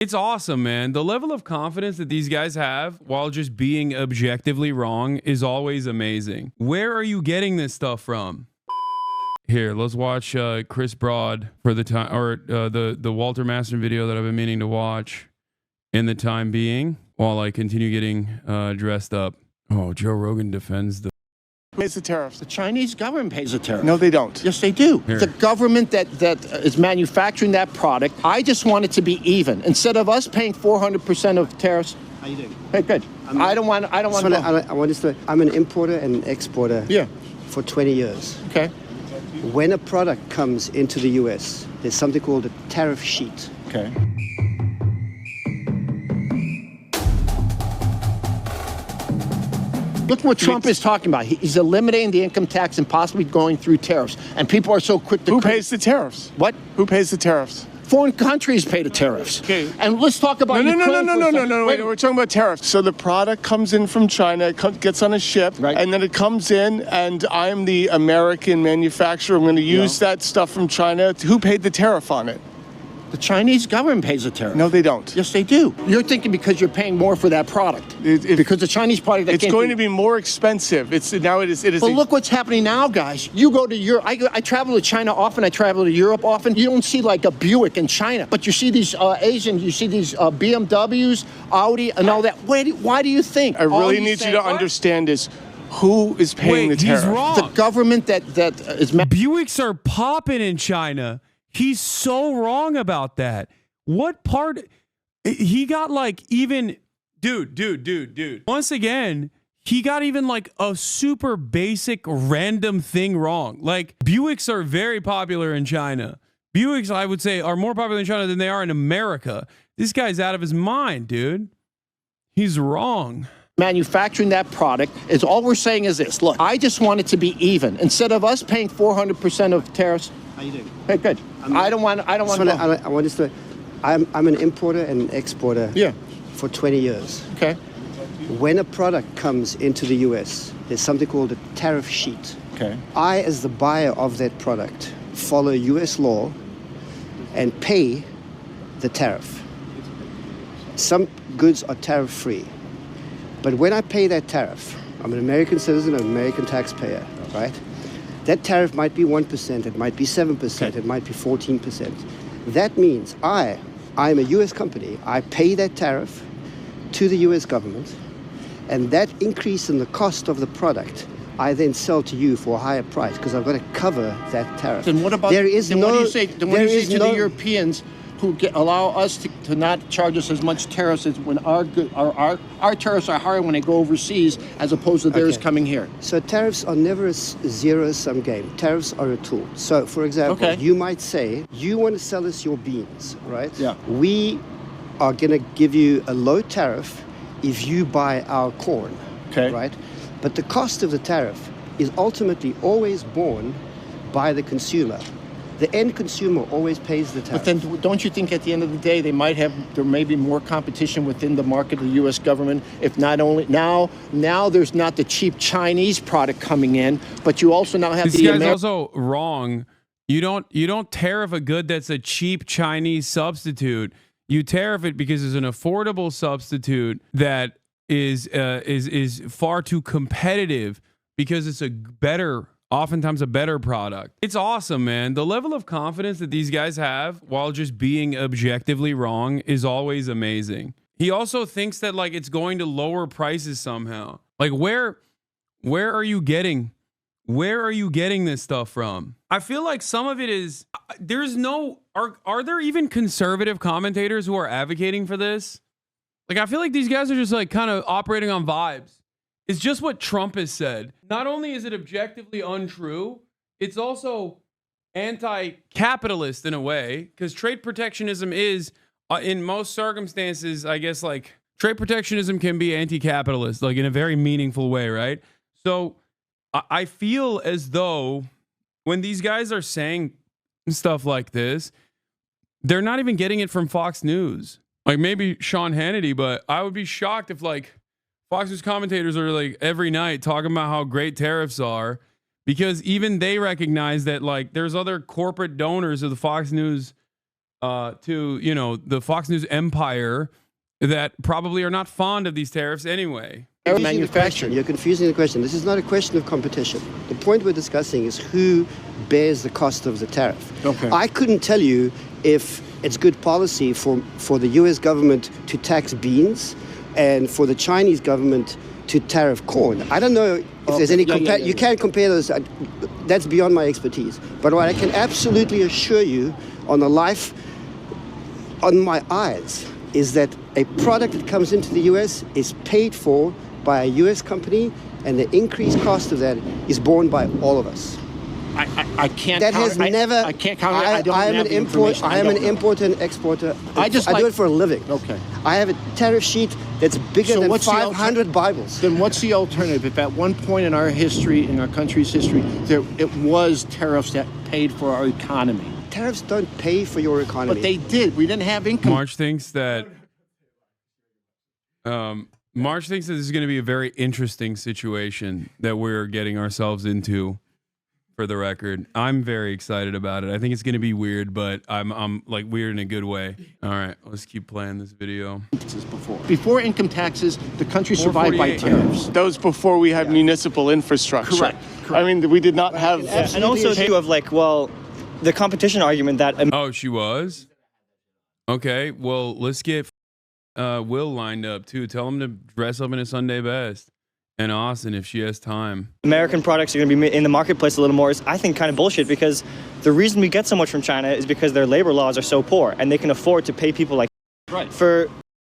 It's awesome, man. The level of confidence that these guys have while just being objectively wrong is always amazing. Where are you getting this stuff from? Here, let's watch Chris Broad for the time, or the Walter Masterson video that I've been meaning to watch in the time being while I continue getting dressed up. Oh, Joe Rogan defends the... Who pays the tariffs? The Chinese government pays the tariff. No, they don't. Yes, they do. Here. The government that is manufacturing that product, I just want it to be even. Instead of us paying 400% of tariffs. How you doing? Hey, good. I don't want to. I'm an importer and exporter. Yeah. For 20 years. Okay. When a product comes into the U.S., there's something called a tariff sheet. Okay. Look what Trump is talking about. He's eliminating the income tax and possibly going through tariffs. And people are so quick to... Who pays the tariffs? What? Who pays the tariffs? Foreign countries pay the tariffs. Okay. And let's talk about No, Ukraine. wait, we're talking about tariffs. So the product comes in from China, it gets on a ship, Right. and then it comes in, and I'm the American manufacturer. I'm going to use that stuff from China. Who paid the tariff on it? The Chinese government pays the tariff. No, they don't. Yes, they do. You're thinking because you're paying more for that product. Because the Chinese product that It's came going from- to be more expensive. It is. But look what's happening now, guys. You go to Europe. I travel to China often. I travel to Europe often. You don't see like a Buick in China, but you see these you see these BMWs, Audi, and all that. Why do you think? I really need you to understand is who is paying the tariff? He's wrong. The government that is... Buicks are popping in China. He's so wrong about that. What part? He got like even... Dude. Once again, he got even like a super basic random thing wrong. Like Buicks are very popular in China. Buicks, I would say, are more popular in China than they are in America. This guy's out of his mind, dude. He's wrong. Manufacturing that product is all we're saying is this. Look, I just want it to be even. Instead of us paying 400% of tariffs. How you doing? Hey, good. I'm an importer and exporter. Yeah. For 20 years. Okay. When a product comes into the U.S., there's something called a tariff sheet. Okay. I, as the buyer of that product, follow U.S. law and pay the tariff. Some goods are tariff-free. But when I pay that tariff, I'm an American citizen, I'm an American taxpayer, right? That tariff might be 1%, it might be 7%, Okay. it might be 14%. That means I'm a U.S. company, I pay that tariff to the U.S. government, and that increase in the cost of the product, I then sell to you for a higher price because I've got to cover that tariff. Then what about... There is then no... what do you say, then what do you say to no- the Europeans who allow us to not charge us as much tariffs as when our tariffs are higher when they go overseas as opposed to theirs Okay. coming here? So tariffs are never a zero-sum game. Tariffs are a tool. So, for example, Okay. you might say, you want to sell us your beans, right? Yeah. We are going to give you a low tariff if you buy our corn, Okay. right? But the cost of the tariff is ultimately always borne by the consumer. The end consumer always pays the tariff. But then don't you think at the end of the day there may be more competition within the market of the U.S. government if not only now there's not the cheap Chinese product coming in, but you also now have This the guy's also wrong. You don't tariff a good that's a cheap Chinese substitute. You tariff it because it's an affordable substitute that is far too competitive because it's oftentimes a better product. It's awesome, man. The level of confidence that these guys have while just being objectively wrong is always amazing. He also thinks that like it's going to lower prices somehow. Like where are you getting this stuff from? I feel like some of it is are there even conservative commentators who are advocating for this? Like I feel like these guys are just like kind of operating on vibes. It's just what Trump has said. Not only is it objectively untrue, it's also anti-capitalist in a way, because trade protectionism is, in most circumstances, I guess, like, trade protectionism can be anti-capitalist, like, in a very meaningful way, right? So I feel as though when these guys are saying stuff like this, they're not even getting it from Fox News. Like, maybe Sean Hannity, but I would be shocked if, like, Fox News commentators are like every night talking about how great tariffs are, because even they recognize that like there's other corporate donors of the Fox News to, you know, the Fox News empire that probably are not fond of these tariffs anyway. Manufacturing. You're confusing the question. This is not a question of competition. The point we're discussing is who bears the cost of the tariff. Okay. I couldn't tell you if it's good policy for the U.S. government to tax beans and for the Chinese government to tariff corn. I don't know if there's any you can't compare those. That's beyond my expertise. But what I can absolutely assure you on my eyes is that a product that comes into the U.S. is paid for by a U.S. company, and the increased cost of that is borne by all of us. I can't. That has never. I can't count. I am an import. I am an importer and exporter. I do it for a living. Okay. I have a tariff sheet that's bigger than 500 Bibles. Then what's the alternative? If at one point in our history, in our country's history, it was tariffs that paid for our economy. Tariffs don't pay for your economy. But they did. We didn't have income. March thinks that this is going to be a very interesting situation that we're getting ourselves into. For the record, I'm very excited about it. I think it's going to be weird, but I'm like weird in a good way. All right, let's keep playing this video. Before income taxes, the country survived by tariffs. Those before we had municipal infrastructure. Correct. I mean, we did not have. And also too of like, well, the competition argument that Oh, she was? Okay, well, let's get Will lined up too. Tell him to dress up in a Sunday best. And Austin, if she has time. American products are going to be in the marketplace a little more is, I think, kind of bullshit, because the reason we get so much from China is because their labor laws are so poor and they can afford to pay people like for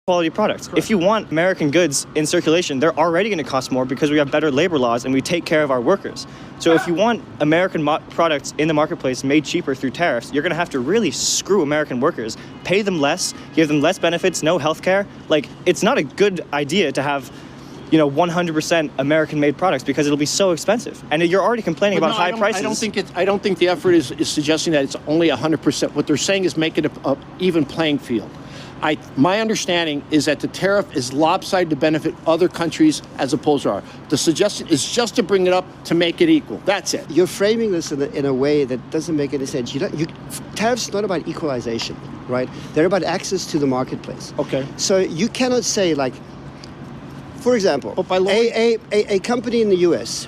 quality products. Correct. If you want American goods in circulation, they're already going to cost more because we have better labor laws and we take care of our workers. So if you want American products in the marketplace made cheaper through tariffs, you're going to have to really screw American workers, pay them less, give them less benefits, no health care. Like, it's not a good idea to have 100% American-made products because it'll be so expensive, and you're already complaining about high prices. I don't think the effort is suggesting that it's only 100%. What they're saying is make it a even playing field. My understanding is that the tariff is lopsided to benefit other countries as opposed to ours. The suggestion is just to bring it up to make it equal. That's it. You're framing this in a way that doesn't make any sense. Tariffs are not about equalization, right? They're about access to the marketplace. Okay. So you cannot say, like, for example, a company in the U.S.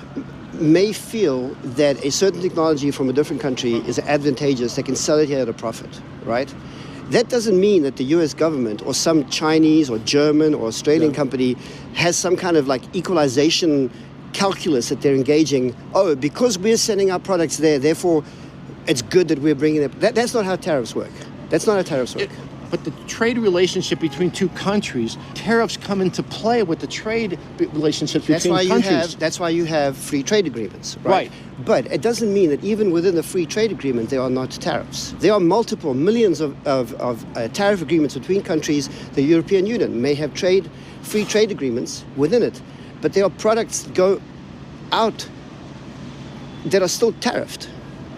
may feel that a certain technology from a different country is advantageous. They can sell it here at a profit, right? That doesn't mean that the U.S. government or some Chinese or German or Australian company has some kind of like equalization calculus that they're engaging. Oh, because we're sending our products there, therefore it's good that we're bringing it. That's not how tariffs work. That's not how tariffs work. But the trade relationship between two countries, tariffs come into play with the trade relationships between countries. That's why you have free trade agreements, right? But it doesn't mean that even within the free trade agreement, there are not tariffs. There are multiple millions of tariff agreements between countries. The European Union may have free trade agreements within it, but there are products that go out that are still tariffed.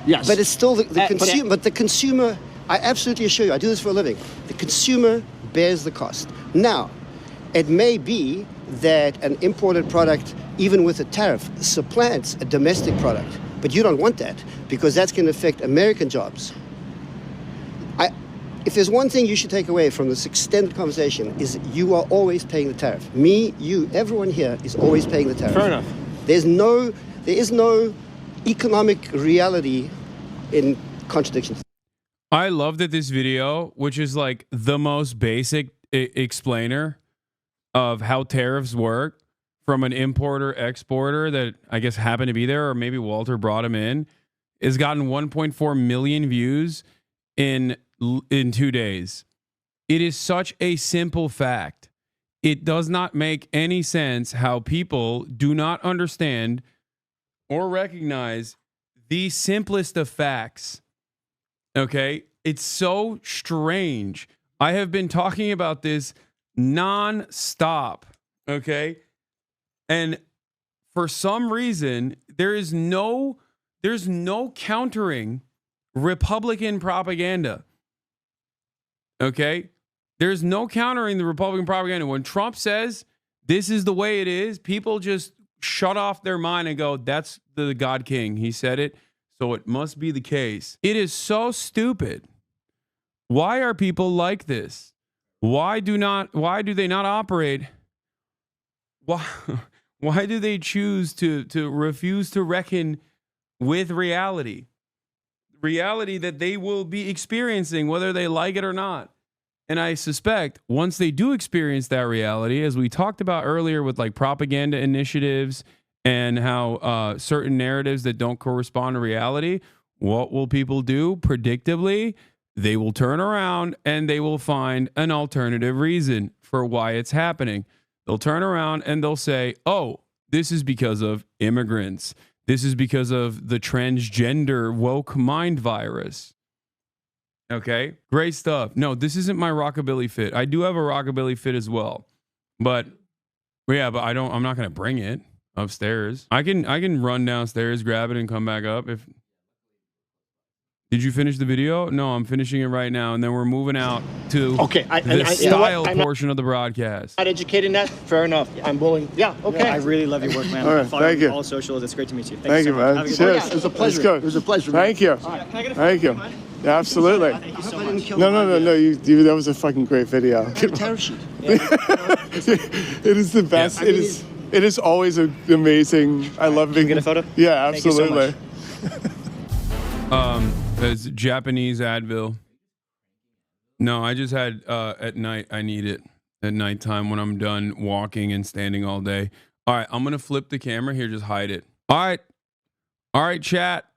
Yes. But it's still the consumer. But the consumer, I absolutely assure you, I do this for a living. The consumer bears the cost. Now, it may be that an imported product, even with a tariff, supplants a domestic product. But you don't want that because that's going to affect American jobs. If there's one thing you should take away from this extended conversation is you are always paying the tariff. Me, you, everyone here is always paying the tariff. Fair enough. There is no economic reality in contradictions. I love that this video, which is like the most basic explainer of how tariffs work from an importer exporter that I guess happened to be there, or maybe Walter brought him in, has gotten 1.4 million views in 2 days. It is such a simple fact. It does not make any sense how people do not understand or recognize the simplest of facts. Okay, it's so strange. I have been talking about this non-stop, okay? And for some reason, there's no countering Republican propaganda. Okay? There's no countering the Republican propaganda. When Trump says this is the way it is, people just shut off their mind and go, that's the God King. He said it. So it must be the case. It is so stupid. Why are people like this? Why do they not operate? Why do they choose to refuse to reckon with reality? Reality that they will be experiencing whether they like it or not. And I suspect once they do experience that reality, as we talked about earlier with like propaganda initiatives and how certain narratives that don't correspond to reality, what will people do? Predictably, they will turn around and they will find an alternative reason for why it's happening. They'll turn around and they'll say, oh, this is because of immigrants. This is because of the transgender woke mind virus. Okay, great stuff. No, this isn't my rockabilly fit. I do have a rockabilly fit as well, but I'm not gonna bring it upstairs. I can run downstairs, grab it, and come back up. If did you finish the video? No, I'm finishing it right now, and then we're moving out to the style portion of the broadcast. Not educating that. Fair enough. I'm willing. Yeah. Okay. I really love your work, man. All right, thank you. All socials. It's great to meet you. Thank you, man. Cheers. It was a pleasure. Let's go. It was a pleasure. Thank you. Can I get a Thank you. Yeah, absolutely. Thank you so much. No. You, that was a fucking great video. Tariff sheet. It is the best. Yeah. It is always amazing. I love being. Get a photo? Yeah, Thank you so absolutely. There's Japanese Advil. No, I just had at night. I need it at nighttime when I'm done walking and standing all day. All right, I'm gonna flip the camera here. Just hide it. All right, chat.